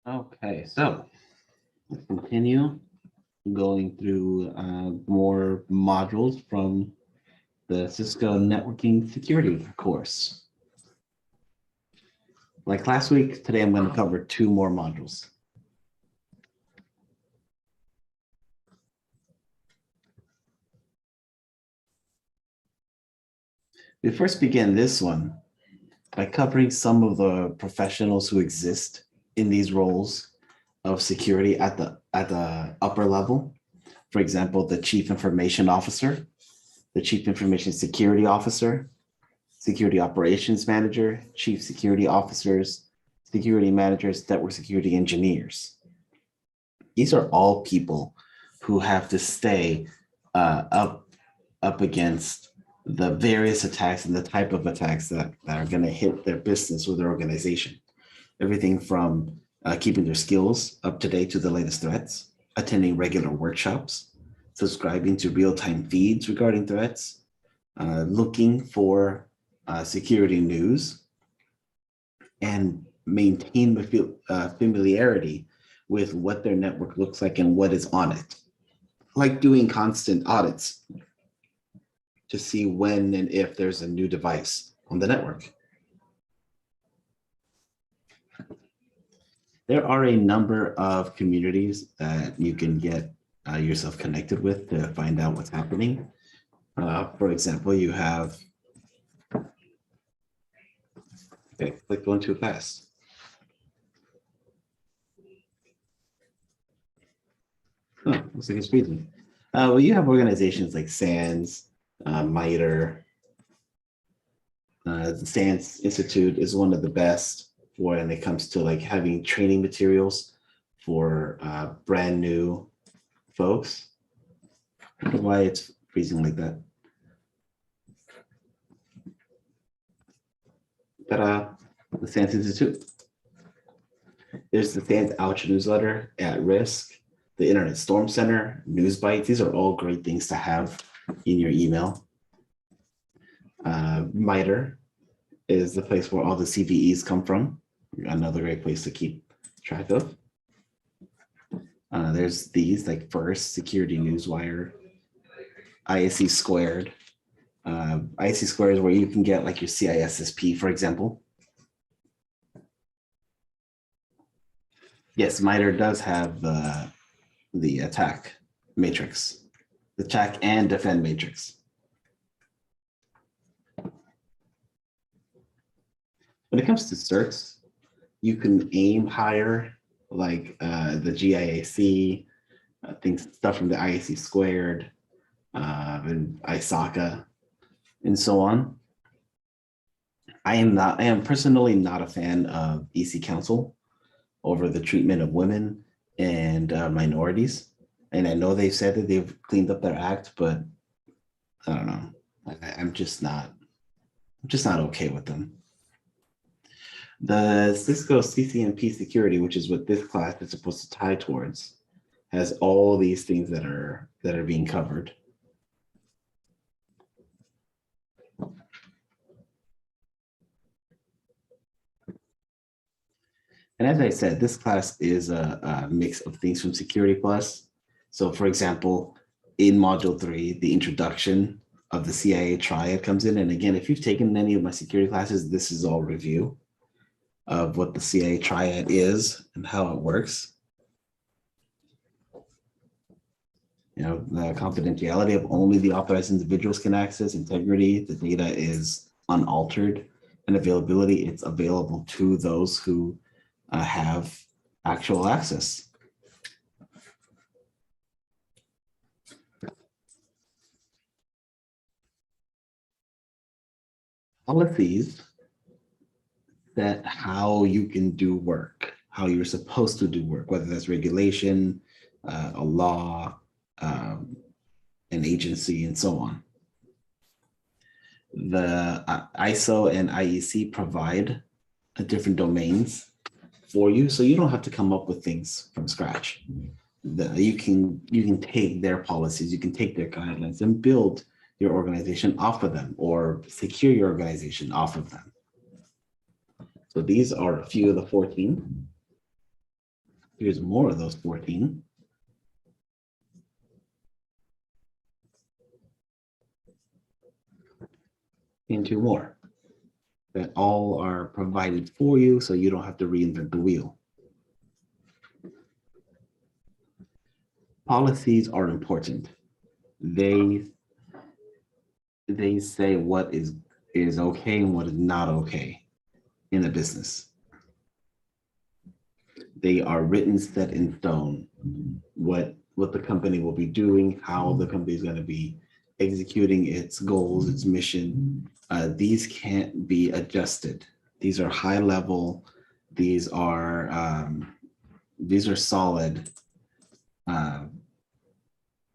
Okay, so let's continue going through more modules from the Cisco networking security course. Like last week, today I'm going to cover two more modules. We first begin this one by covering some of the professionals who exist in these roles of security at the upper level. For example, the Chief Information Officer, the Chief Information Security Officer, Security Operations Manager, Chief Security Officers, Security Managers, Network Security Engineers. These are all people who have to stay up against the various attacks and the type of attacks that are going to hit their business or their organization. Everything from keeping their skills up to date to the latest threats, attending regular workshops, subscribing to real-time feeds regarding threats, looking for security news, and maintain familiarity with what their network looks like and what is on it. Like doing constant audits to see when and if there's a new device on the network. There are a number of communities that you can get yourself connected with to find out what's happening. For example, you have, okay, click going too fast. Oh, looks like it's freezing. Well, you have organizations like SANS, MITRE. The SANS Institute is one of the best when it comes to like having training materials for brand new folks. I don't know why it's freezing like that. Ta-da, the SANS Institute. There's the SANS Ouch newsletter, At Risk, the Internet Storm Center, News Bites. These are all great things to have in your email. MITRE is the place where all the CVEs come from. Another great place to keep track of. There's these like First, Security Newswire, ISC Squared. ISC Squared is where you can get like your CISSP, for example. Yes, MITRE does have the attack matrix, the attack and defend matrix. When it comes to certs, you can aim higher, like the GIAC, stuff from the IAC Squared, and ISACA, and so on. I am personally not a fan of EC Council over the treatment of women and minorities. And I know they've said that they've cleaned up their act, but I don't know. I'm just not okay with them. The Cisco CCNP security, which is what this class is supposed to tie towards, has all these things that are being covered. And as I said, this class is a mix of things from Security Plus. So for example, in Module 3, the introduction of the CIA triad comes in. And again, if you've taken any of my security classes, this is all review of what the CIA triad is and how it works. You know, the confidentiality of only the authorized individuals can access, integrity, the data is unaltered, and availability, it's available to those who have actual access. Policies that how you can do work, how you're supposed to do work, whether that's regulation, a law, an agency, and so on. The ISO and IEC provide different domains for you, so you don't have to come up with things from scratch. You can take their policies, you can take their guidelines and build your organization off of them or secure your organization off of them. So these are a few of the 14. Here's more of those 14. And two more that all are provided for you, so you don't have to reinvent the wheel. Policies are important. They say what is okay and what is not okay in a business. They are written, set in stone. What the company will be doing, how the company is going to be executing its goals, its mission. These can't be adjusted. These are high level. These are solid.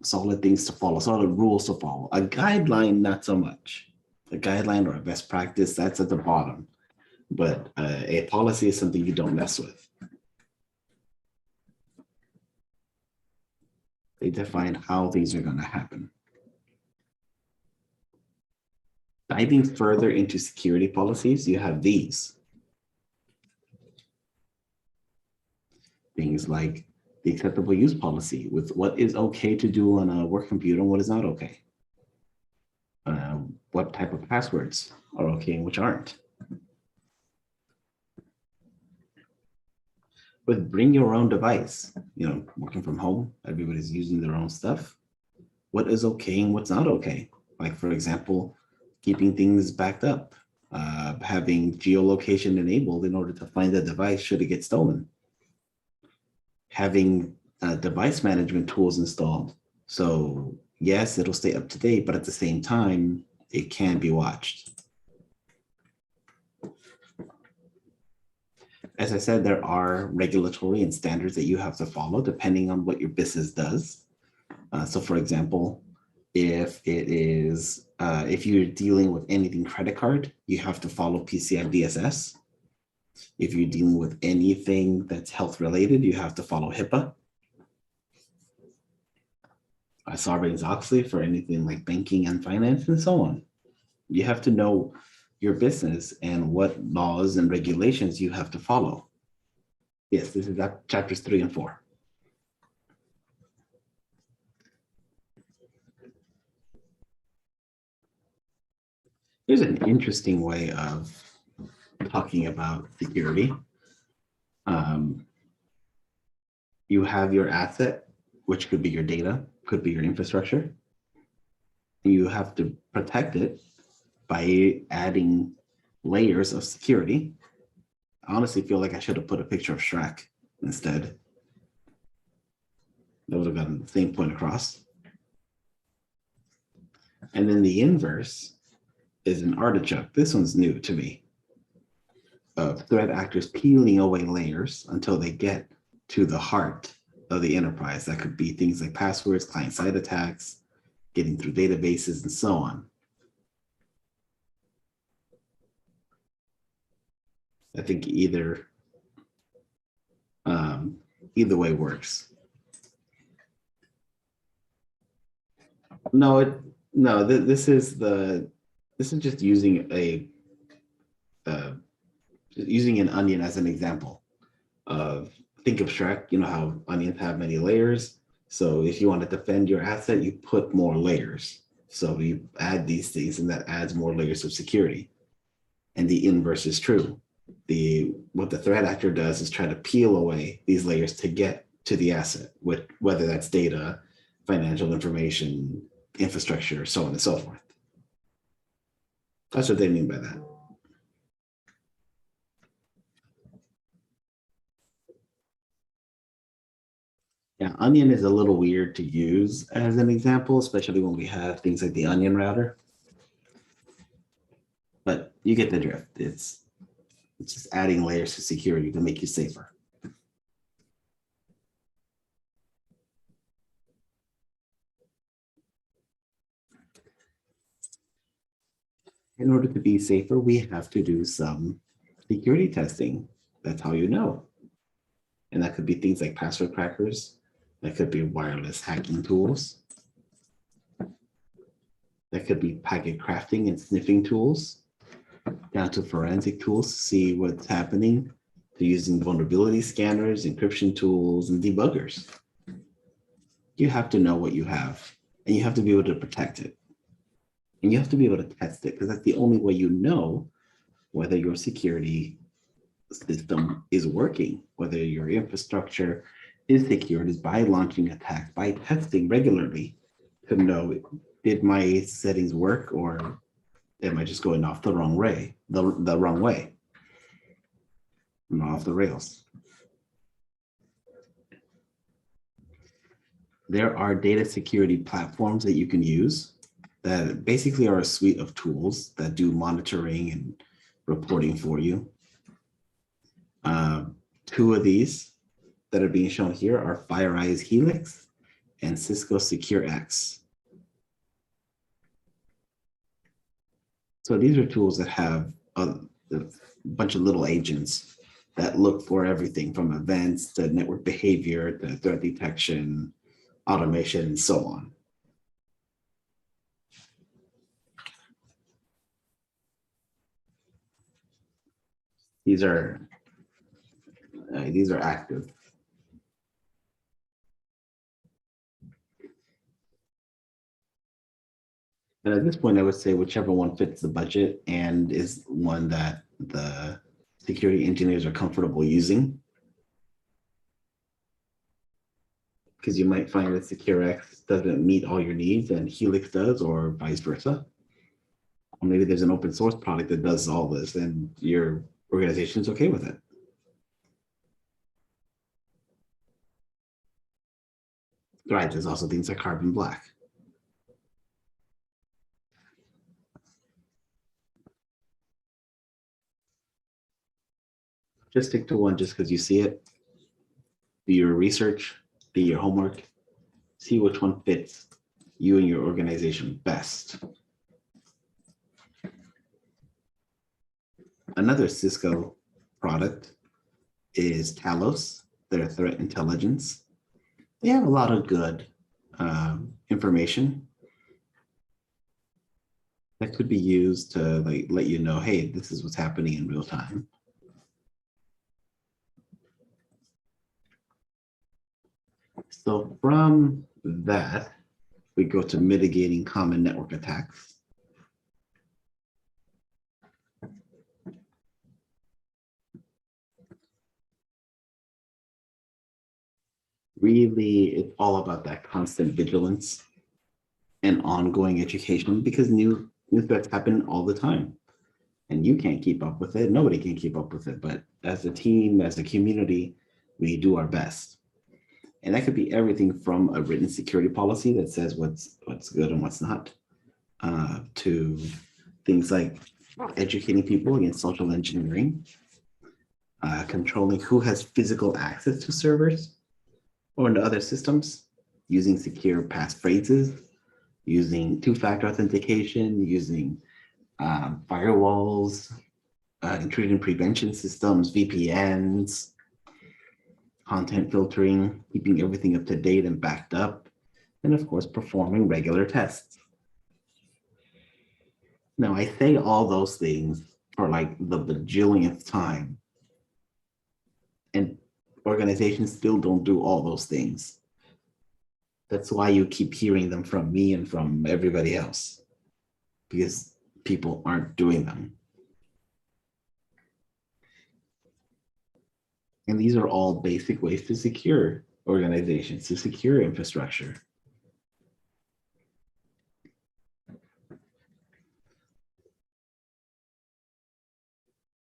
Solid things to follow, solid rules to follow. A guideline, not so much. A guideline or a best practice, that's at the bottom. But a policy is something you don't mess with. They define how things are going to happen. Diving further into security policies, you have these. Things like the acceptable use policy with what is okay to do on a work computer and what is not okay. What type of passwords are okay and which aren't. With bring your own device, working from home, everybody's using their own stuff. What is okay and what's not okay? Like, for example, keeping things backed up, having geolocation enabled in order to find the device should it get stolen. Having device management tools installed. So yes, it'll stay up to date, but at the same time, it can be watched. As I said, there are regulatory and standards that you have to follow depending on what your business does. So for example, if you're dealing with anything credit card, you have to follow PCI DSS. If you're dealing with anything that's health related, you have to follow HIPAA. Sarbanes-Oxley for anything like banking and finance and so on. You have to know your business and what laws and regulations you have to follow. Yes, this is chapters 3 and 4. Here's an interesting way of talking about security. You have your asset, which could be your data, could be your infrastructure. You have to protect it by adding layers of security. I honestly feel like I should have put a picture of Shrek instead. That would have gotten the same point across. And then the inverse is an artichoke. This one's new to me. Of threat actors peeling away layers until they get to the heart of the enterprise. That could be things like passwords, client-side attacks, getting through databases, and so on. I think either way works. This is just using using an onion as an example of, think of Shrek, how onions have many layers. So if you want to defend your asset, you put more layers. So you add these things and that adds more layers of security. And the inverse is true. What the threat actor does is try to peel away these layers to get to the asset, whether that's data, financial information, infrastructure, so on and so forth. That's what they mean by that. Yeah, onion is a little weird to use as an example, especially when we have things like the onion router. But you get the drift. It's just adding layers to security to make you safer. In order to be safer, we have to do some security testing. That's how you know. And that could be things like password crackers. That could be wireless hacking tools. That could be packet crafting and sniffing tools, down to forensic tools to see what's happening, to using vulnerability scanners, encryption tools, and debuggers. You have to know what you have, and you have to be able to protect it. And you have to be able to test it, because that's the only way you know whether your security system is working, whether your infrastructure is secured, is by launching attacks, by testing regularly to know, did my settings work, or am I just going off the wrong way, the wrong way, and off the rails? There are data security platforms that you can use that basically are a suite of tools that do monitoring and reporting for you. Two of these that are being shown here are FireEye's Helix and Cisco SecureX. So these are tools that have a bunch of little agents that look for everything from events to network behavior to threat detection, automation, and so on. These are active. And at this point, I would say whichever one fits the budget and is one that the security engineers are comfortable using. Because you might find that SecureX doesn't meet all your needs and Helix does, or vice versa. Or maybe there's an open source product that does all this and your organization is okay with it. Right, there's also things like Carbon Black. Just stick to one just because you see it. Do your research, do your homework, see which one fits you and your organization best. Another Cisco product is Talos, their threat intelligence. They have a lot of good information that could be used to let you know, hey, this is what's happening in real time. So from that, we go to mitigating common network attacks. Really, it's all about that constant vigilance and ongoing education, because new threats happen all the time. And you can't keep up with it. Nobody can keep up with it. But as a team, as a community, we do our best. And that could be everything from a written security policy that says what's good and what's not, to things like educating people against social engineering, controlling who has physical access to servers or into other systems, using secure passphrases, using two-factor authentication, using firewalls, intrusion prevention systems, VPNs, content filtering, keeping everything up to date and backed up, and of course, performing regular tests. Now, I say all those things for like the bajillionth time, and organizations still don't do all those things. That's why you keep hearing them from me and from everybody else, because people aren't doing them. And these are all basic ways to secure organizations, to secure infrastructure.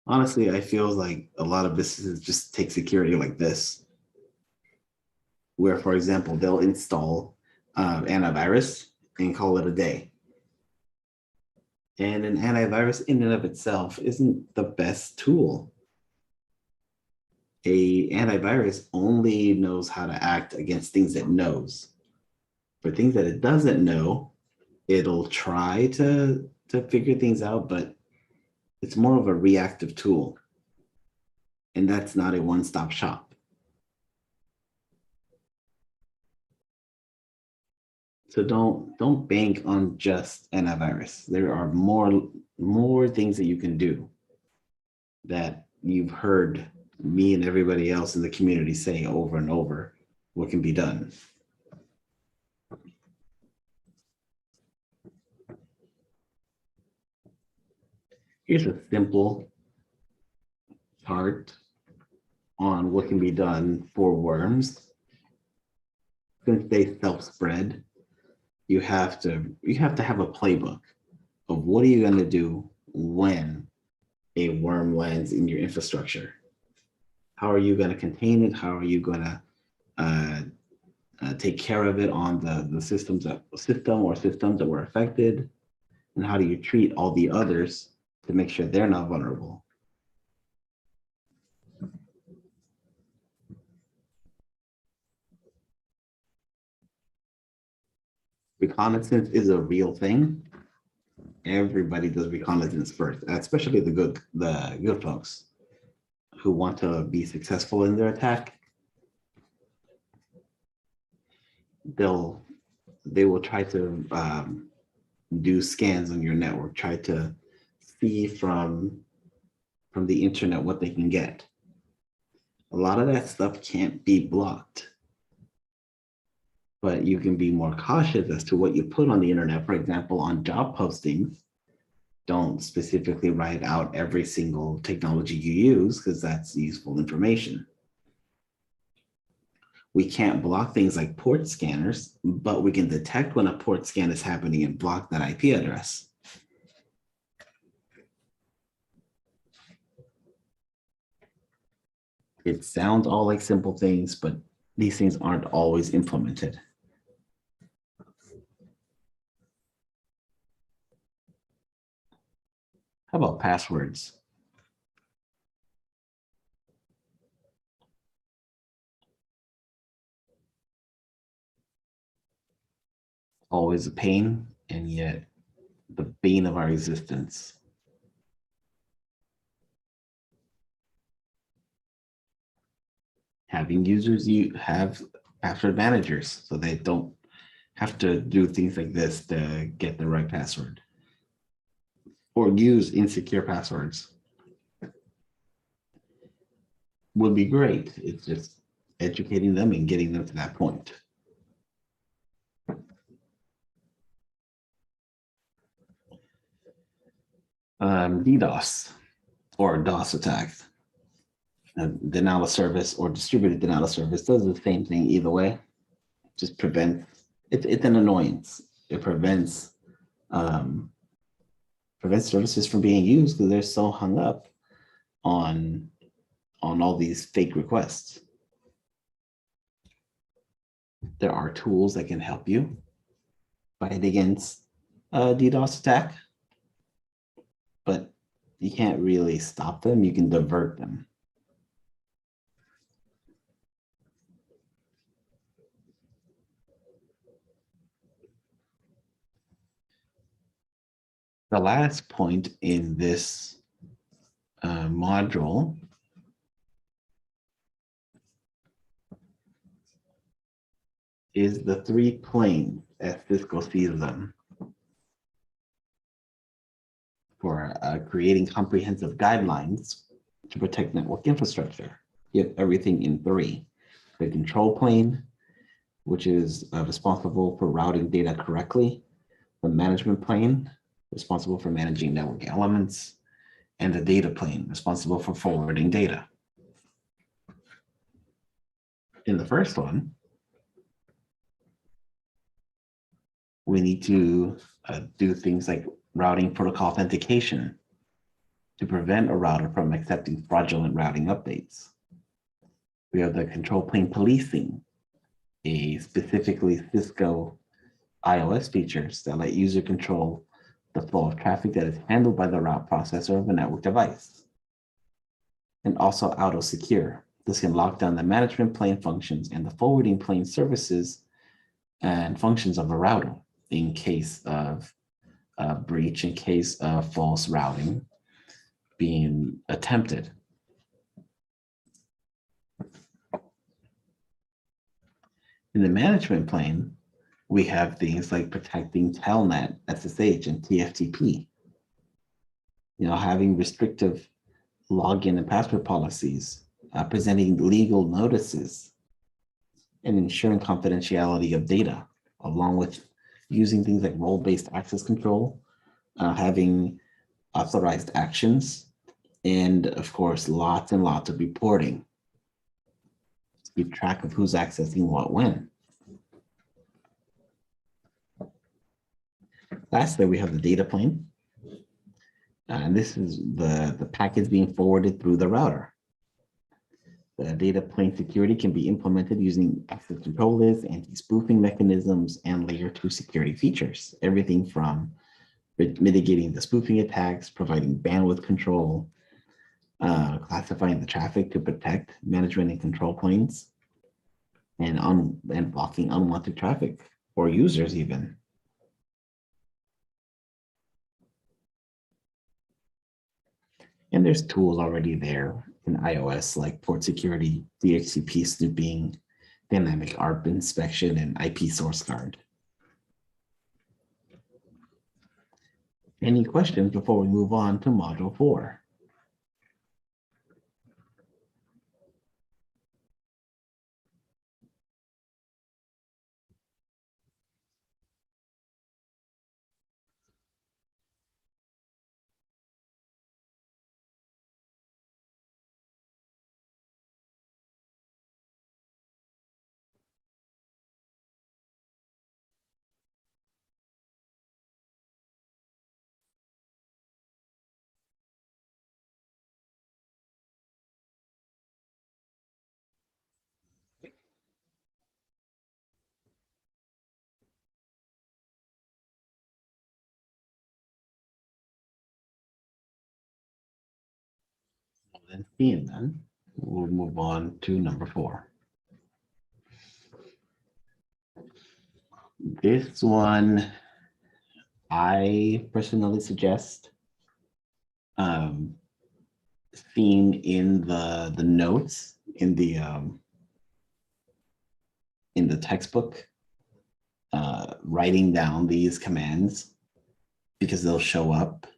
Honestly, I feel like a lot of businesses just take security like this, where, for example, they'll install antivirus and call it a day. And an antivirus in and of itself isn't the best tool. A antivirus only knows how to act against things it knows. For things that it doesn't know, it'll try to figure things out, but it's more of a reactive tool. And that's not a one-stop shop. So don't bank on just antivirus. There are more things that you can do that you've heard me and everybody else in the community say over and over what can be done. Here's a simple chart on what can be done for worms. Since they self-spread, you have to have a playbook of what are you going to do when a worm lands in your infrastructure. How are you going to contain it? How are you going to take care of it on the systems that were affected? And how do you treat all the others to make sure they're not vulnerable? Reconnaissance is a real thing. Everybody does reconnaissance first, especially the good folks who want to be successful in their attack. They will try to do scans on your network, try to see from the internet what they can get. A lot of that stuff can't be blocked, but you can be more cautious as to what you put on the internet. For example, on job postings, don't specifically write out every single technology you use because that's useful information. We can't block things like port scanners, but we can detect when a port scan is happening and block that IP address. It sounds all like simple things, but these things aren't always implemented. How about passwords? Always a pain, and yet the bane of our existence. Having users have password managers so they don't have to do things like this to get the right password or use insecure passwords would be great. It's just educating them and getting them to that point. DDoS or DOS attacks. Denial of service or distributed denial of service does the same thing either way. Just prevents, it's an annoyance. It prevents services from being used because they're so hung up on all these fake requests. There are tools that can help you fight against a DDoS attack, but you can't really stop them. You can divert them. The last point in this module is the 3 planes as Cisco sees them for creating comprehensive guidelines to protect network infrastructure. You have everything in 3. The control plane, which is responsible for routing data correctly, the management plane, responsible for managing network elements, and the data plane, responsible for forwarding data. In the first one, we need to do things like routing protocol authentication to prevent a router from accepting fraudulent routing updates. We have the control plane policing, a specifically Cisco iOS features that let user control the flow of traffic that is handled by the route processor of a network device. And also auto secure. This can lock down the management plane functions and the forwarding plane services and functions of a router in case of a breach, in case of false routing being attempted. In the management plane, we have things like protecting Telnet, SSH, and TFTP. Having restrictive login and password policies presenting legal notices, and ensuring confidentiality of data, along with using things like role-based access control, having authorized actions, and of course, lots and lots of reporting to keep track of who's accessing what when. Lastly, we have the data plane. And this is the packets being forwarded through the router. The data plane security can be implemented using access control lists, anti-spoofing mechanisms, and layer 2 security features. Everything from mitigating the spoofing attacks, providing bandwidth control, classifying the traffic to protect management and control planes, and blocking unwanted traffic or users even. And there's tools already there in iOS like port security, DHCP snooping, dynamic ARP inspection, and IP source guard. Any questions before we move on to Module 4? Then seeing then, we'll move on to number 4. This one, I personally suggest seeing in the notes in the textbook, writing down these commands because they'll show up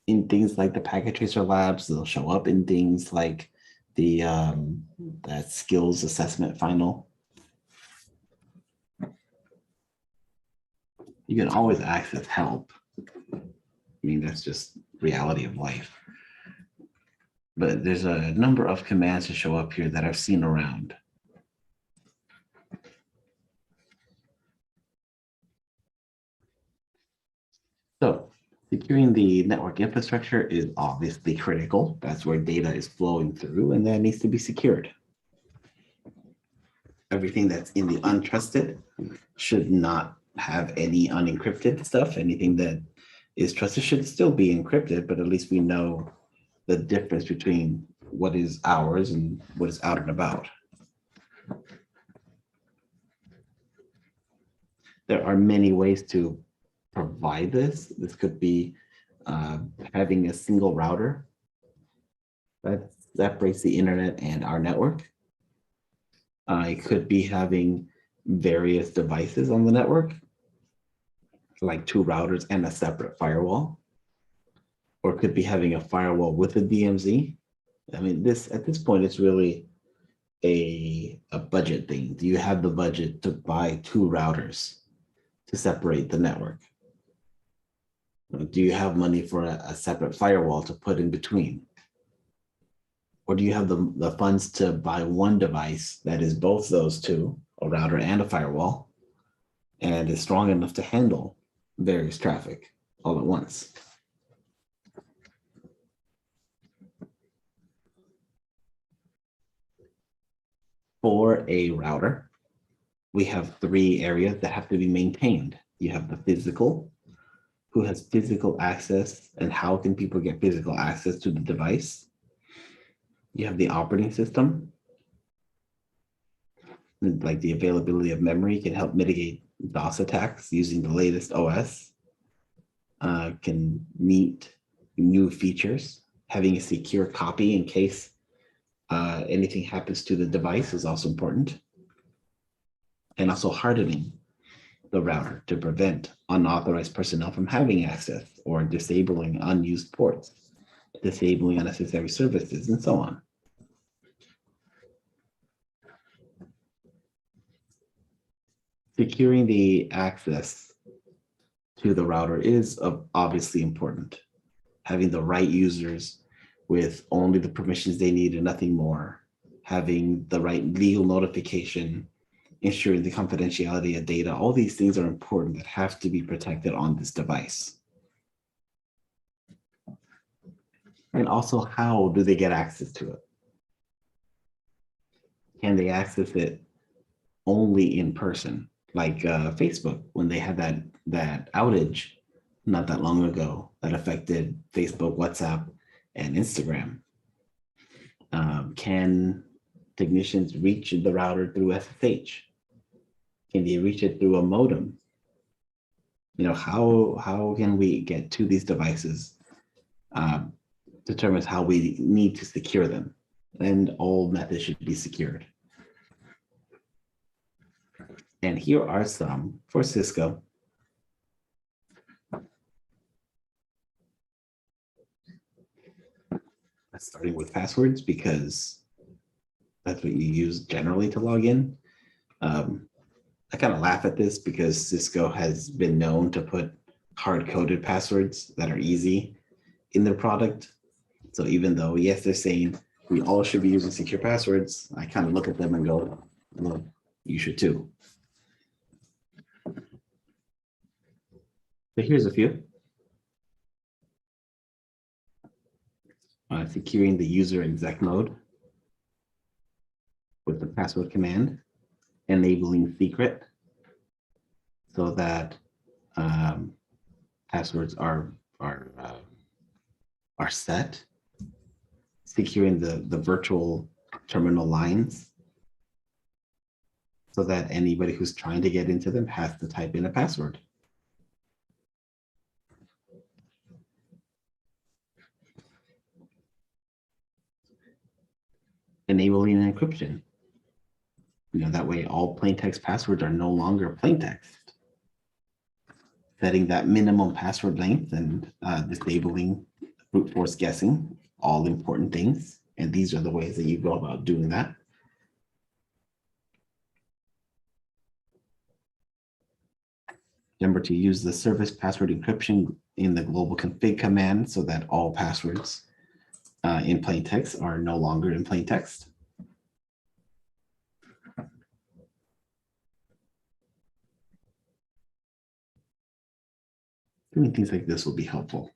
in things like the packet tracer labs. They'll show up in things like the that skills assessment final. You can always access help. I mean, that's just reality of life. But there's a number of commands to show up here that I've seen around. So securing the network infrastructure is obviously critical. That's where data is flowing through, and that needs to be secured. Everything that's in the untrusted should not have any unencrypted stuff. Anything that is trusted should still be encrypted, but at least we know the difference between what is ours and what is out and about. There are many ways to provide this. This could be having a single router that separates the internet and our network. It could be having various devices on the network, like 2 routers and a separate firewall. Or it could be having a firewall with a DMZ. I mean, at this point, it's really a budget thing. Do you have the budget to buy 2 routers to separate the network? Do you have money for a separate firewall to put in between? Or do you have the funds to buy one device that is both those 2, a router and a firewall, and is strong enough to handle various traffic all at once? For a router, we have 3 areas that have to be maintained. You have the physical, who has physical access, and how can people get physical access to the device? You have the operating system, like the availability of memory can help mitigate DOS attacks using the latest OS, can meet new features. Having a secure copy in case anything happens to the device is also important. And also hardening the router to prevent unauthorized personnel from having access, or disabling unused ports, disabling unnecessary services, and so on. Securing the access to the router is obviously important. Having the right users with only the permissions they need and nothing more, having the right legal notification, ensuring the confidentiality of data, all these things are important that have to be protected on this device. And also, how do they get access to it? Can they access it only in person? Like Facebook, when they had that outage not that long ago that affected Facebook, WhatsApp, and Instagram. Can technicians reach the router through SSH? Can they reach it through a modem? You know, how can we get to these devices? Determines how we need to secure them, and all methods should be secured. And here are some for Cisco. Starting with passwords, because that's what you use generally to log in. I kind of laugh at this because Cisco has been known to put hard-coded passwords that are easy in their product. So even though, yes, they're saying we all should be using secure passwords, I kind of look at them and go, well, you should too. So here's a few. Securing the user exec mode with the password command, enabling secret so that passwords are set, securing the virtual terminal lines so that anybody who's trying to get into them has to type in a password. Enabling encryption. You know, that way all plain text passwords are no longer plain text. Setting that minimum password length and disabling brute force guessing, all important things. And these are the ways that you go about doing that. Remember to use the service password encryption in the global config command so that all passwords in plain text are no longer in plain text. Doing things like this will be helpful.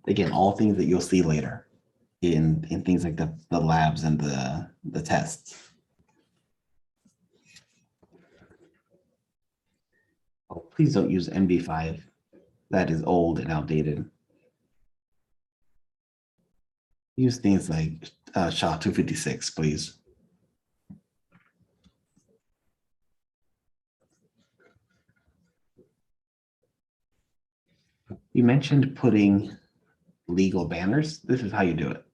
Again, all things that you'll see later in things like the labs and the tests. Oh, please don't use MD5. That is old and outdated. Use things like SHA-256, please. You mentioned putting legal banners. This is how you do it.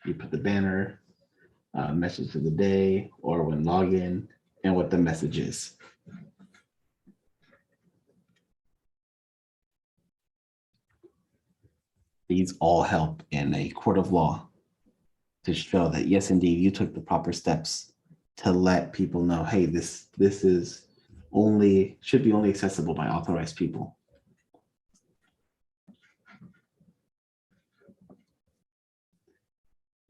You put the banner, message of the day, or when login, and what the message is. These all help in a court of law to show that, yes, indeed, you took the proper steps to let people know, hey, this is should be only accessible by authorized people.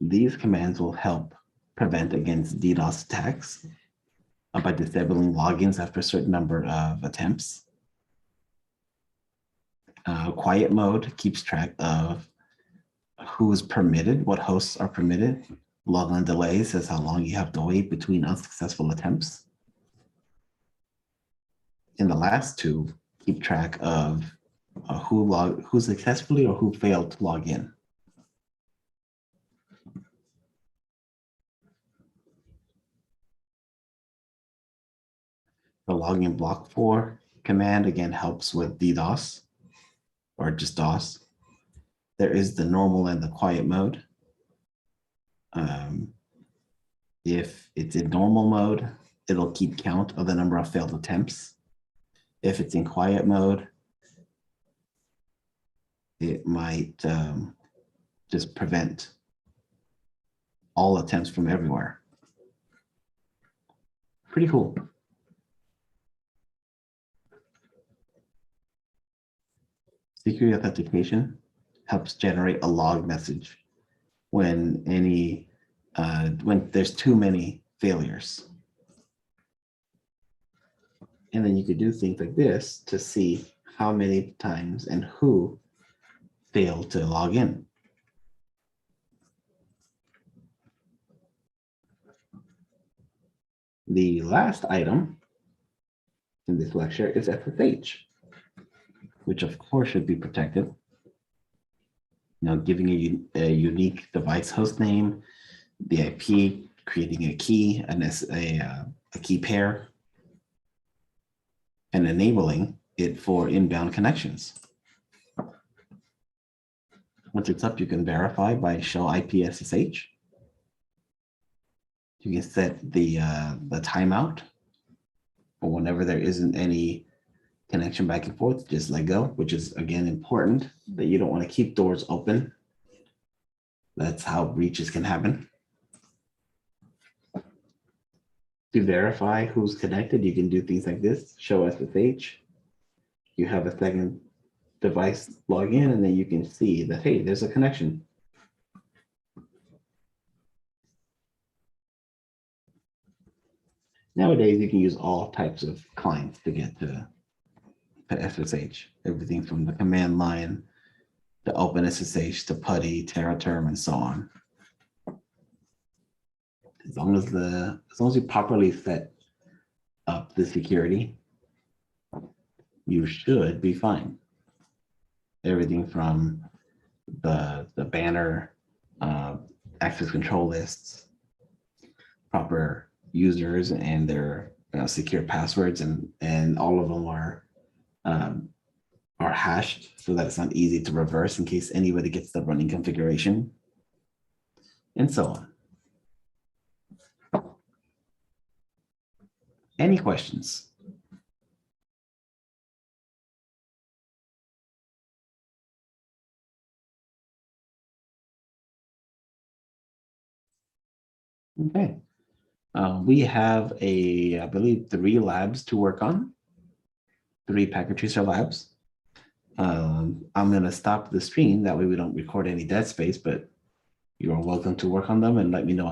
These commands will help prevent against DDoS attacks by disabling logins after a certain number of attempts. Quiet mode keeps track of who is permitted, what hosts are permitted. Login delay says how long you have to wait between unsuccessful attempts. And the last two keep track of who successfully or who failed to log in. The login block for command again helps with DDoS or just DOS. There is the normal and the quiet mode. If it's in normal mode, it'll keep count of the number of failed attempts. If it's in quiet mode, it might just prevent all attempts from everywhere. Pretty cool. Security authentication helps generate a log message when when there's too many failures. And then you could do things like this to see how many times and who failed to log in. The last item in this lecture is SSH, which of course should be protected. Now, giving a unique device host name, the IP, creating a key, a key pair, and enabling it for inbound connections. Once it's up, you can verify by show IP SSH. You can set the timeout, or whenever there isn't any connection back and forth, just let go, which is again important that you don't want to keep doors open. That's how breaches can happen. To verify who's connected, you can do things like this, show SSH. You have a second device log in, and then you can see that, hey, there's a connection. Nowadays, you can use all types of clients to get to SSH, everything from the command line to OpenSSH to PuTTY, TerraTerm, and so on. As long as you properly set up the security, you should be fine. Everything from the banner, access control lists, proper users and their secure passwords, and all of them are hashed so that it's not easy to reverse in case anybody gets the running configuration, and so on. Any questions? Okay. We have I believe, 3 labs to work on, 3 packet tracer labs. I'm going to stop the stream. That way we don't record any dead space, but you are welcome to work on them and let me know